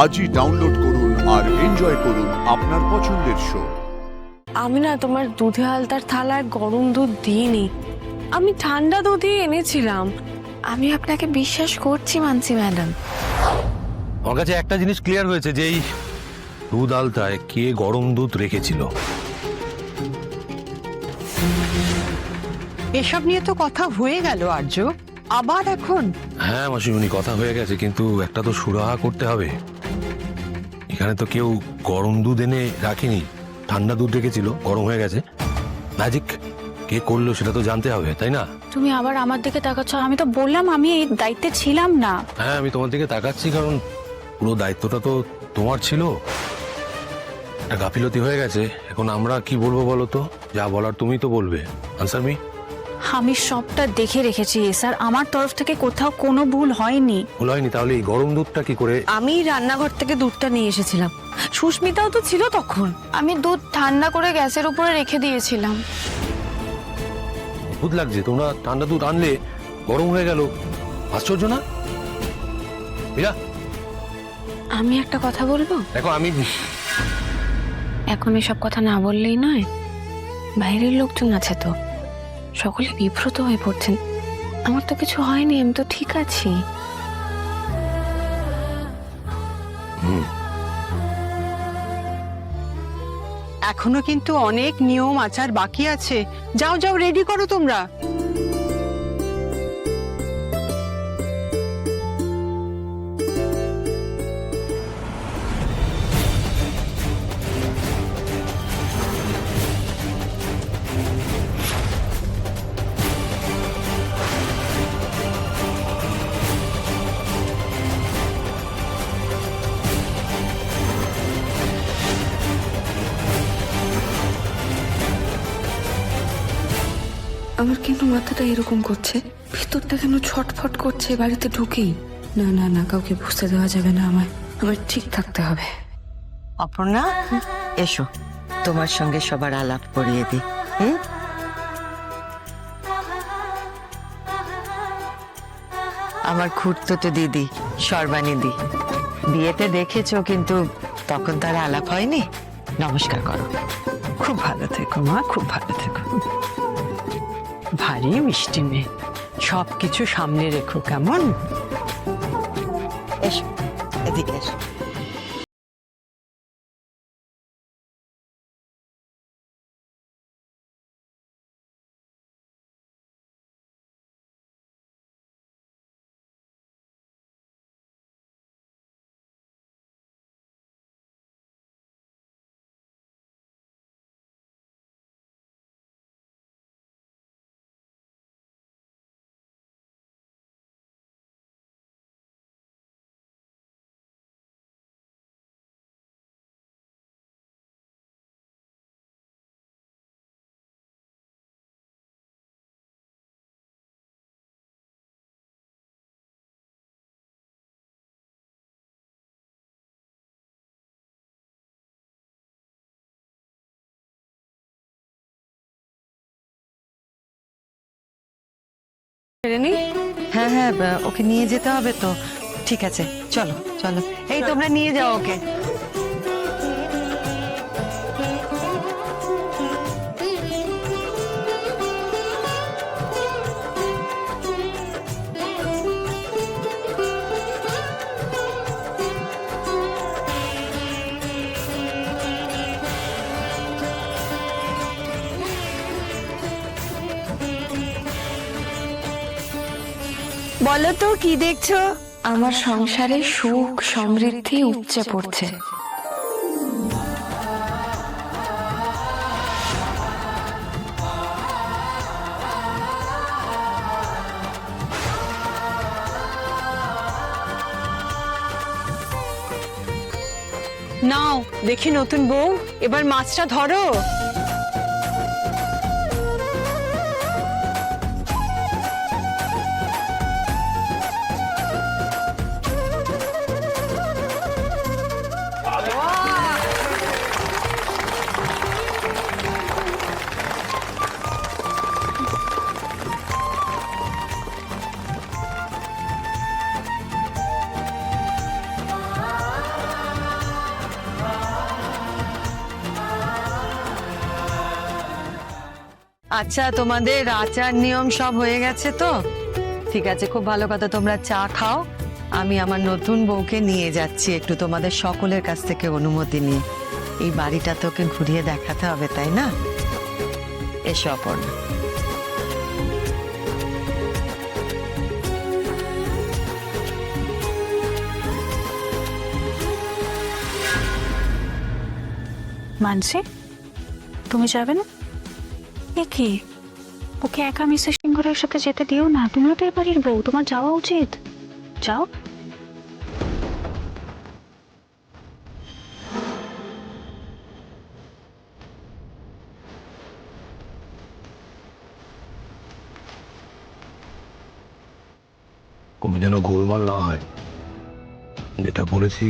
আজই ডাউনলোড করুন আর এনজয় করুন আপনার পছন্দের শো। আমি না তোমার দুধে আলতার থালায় গরম দুধ দিইনি, আমি ঠান্ডা দুধই এনেছিলাম। আমি আপনাকে বিশ্বাস করছি মানসি ম্যাডাম। আমার কাছে একটা জিনিস ক্লিয়ার হয়েছে যে এই দুধ আলতায় কে গরম দুধ রেখেছিল। এসব নিয়ে তো কথা হয়ে গেল আর্য, আবার এখন? হ্যাঁ মাসিমণি, কথা হয়ে গেছে, কিন্তু একটা তো সুরাহা করতে হবে। এখানে তো কেউ গরম দুধ এনে রাখিনি, ঠান্ডা দুধ রেখেছিল, গরম হয়ে গেছে। ম্যাজিক কে করলো সেটা তো জানতে হবে, তাই না? তুমি আবার আমার দিকে তাকাচ্ছ? আমি তো বললাম আমি এই দায়িত্বে ছিলাম না। হ্যাঁ, আমি তোমার দিকে তাকাচ্ছি কারণ পুরো দায়িত্বটা তো তোমার ছিল। একটা গাফিলতি হয়ে গেছে, এখন আমরা কি বলবো বলো তো? যা বলার তুমি তো বলবে। Answer me. আমি সবটা দেখে রেখেছি স্যার, আমার তরফ থেকে কোথাও কোনো ভুল হয়নি। ভুল হয়নি? তাহলে এই গরম দুধটা কি করে? আমি রান্নাঘর থেকে দুধটা নিয়ে এসেছিলাম, সুস্মিতাও তো ছিল তখন। আমি দুধ ঠান্ডা করে গ্যাসের উপরে রেখে দিয়েছিলাম। অদ্ভুত লাগছে, তোমরা ঠান্ডা দুধ আনলে গরম হয়ে গেল, আশ্চর্য না? মীরা, আমি একটা কথা বলবো? দেখো আমি এখন এসব কথা না বললেই নয়। বাইরের লোকজন আছে তো, সকলে বিব্রত হয়ে পড়ছেন। আমার তো কিছু হয়নি, আমি তো ঠিক আছি। এখনো কিন্তু অনেক নিয়ম আচার বাকি আছে। যাও যাও, রেডি করো তোমরা। আমার কেন মাথাটা এরকম করছে, ভিতরটা কেন ছটফট করছে বাড়িতে ঢুকেই? না না না, কাউকে বুঝতে দেওয়া যাবে না, আমার ঠিক থাকতে হবে। অপর্ণা, এসো, তোমার সঙ্গে সবার আলাপ করিয়ে দি। আমার খুড়তুতো দিদি সর্বাণীদি, বিয়েতে দেখেছো কিন্তু তখন তার আলাপ হয়নি। নমস্কার করো। খুব ভালো থেকো মা, খুব ভালো থেকো। ভারী মিষ্টি মেয়ে, সবকিছু সামনে রেখো, কেমন? এসো, এদিকে এসো। হ্যাঁ হ্যাঁ, ওকে নিয়ে যেতে হবে তো। ঠিক আছে, চলো চলো, এই তোমরা নিয়ে যাও ওকে। বলো তো কি দেখছো? আমার সংসারে সুখ সমৃদ্ধি উপচে পড়ছে। নাও দেখি নতুন বউ, এবার মাছটা ধরো। আচ্ছা, তোমাদের আচার নিয়ম সব হয়ে গেছে তো? ঠিক আছে, খুব ভালো কথা, তোমরা চা খাও। আমি আমার নতুন বউকে নিয়ে যাচ্ছি একটু তোমাদের সকলের কাছ থেকে অনুমতি নিয়ে। এই বাড়িটা তোকে ঘুরিয়ে দেখাতে হবে, তাই না? এসো অপর্ণা। মানসি, তুমি যাবে না? এ কি, ওকে একা মিসেস সিংহরের সাথে যেতে দিও না। তুমিও তো এ বাড়ির বউ, তোমার যাওয়া উচিত। যাও। কোনো যেন গোলমাল না হয়, যেটা বলেছি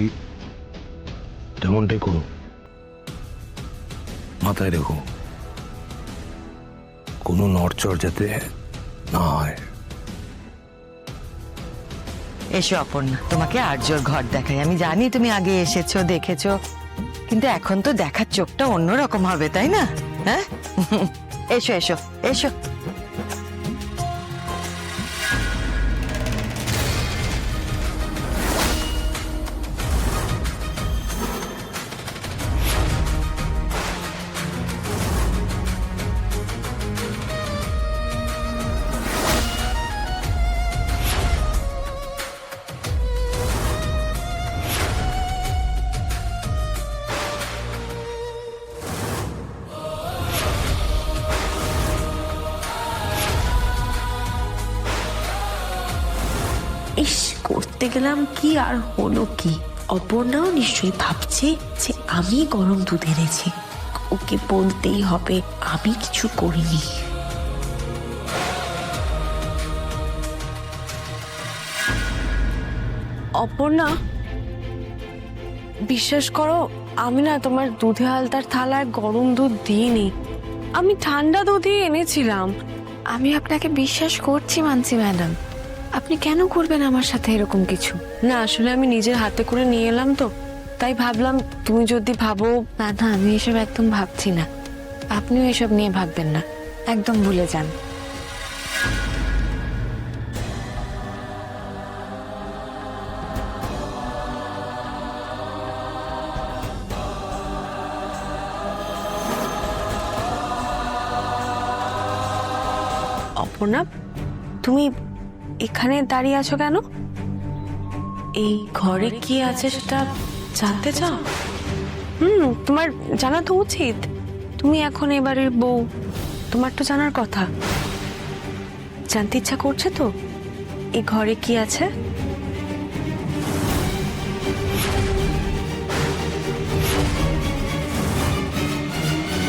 তেমনটাই করো। মাথায় রেখো, কোনো নড়চড় যাতে না হয়। এসো অপর্ণা, তোমাকে আর্যর ঘর দেখাই। আমি জানি তুমি আগে এসেছো, দেখেছো, কিন্তু এখন তো দেখার চোখটা অন্যরকম হবে, তাই না? হ্যাঁ, এসো এসো এসো। ইস, করতে গেলাম কি আর হলো কি? অপর্ণাও নিশ্চয়ই ভাবছে যে আমি গরম দুধ এনেছি। ওকে বলতেই হবে আমি কিছু করিনি। অপর্ণা, বিশ্বাস করো, আমি না তোমার দুধে আলতার থালায় গরম দুধ দিইনি, আমি ঠান্ডা দুধই এনেছিলাম। আমি আপনাকে বিশ্বাস করছি মানসি ম্যাডাম, আপনি কেন করবেন আমার সাথে এরকম কিছু? না, আসলে আমি নিজের হাতে করে নিয়ে এলাম তো, তাই ভাবলাম তুমি যদি ভাবো। না না, আমি এসব একদম ভাবছি না, আপনিও এসব নিয়ে ভাববেন না, একদম ভুলে যান। অপর্ণা, তুমি এখানে দাঁড়িয়ে আছো কেন? এই ঘরে কি আছে সেটা জানতে চাও? তোমার জানা তো উচিত, তুমি এখন এবারের বউ, তোমার তো জানার কথা। জানতে ইচ্ছা করছে তো এই ঘরে কি আছে?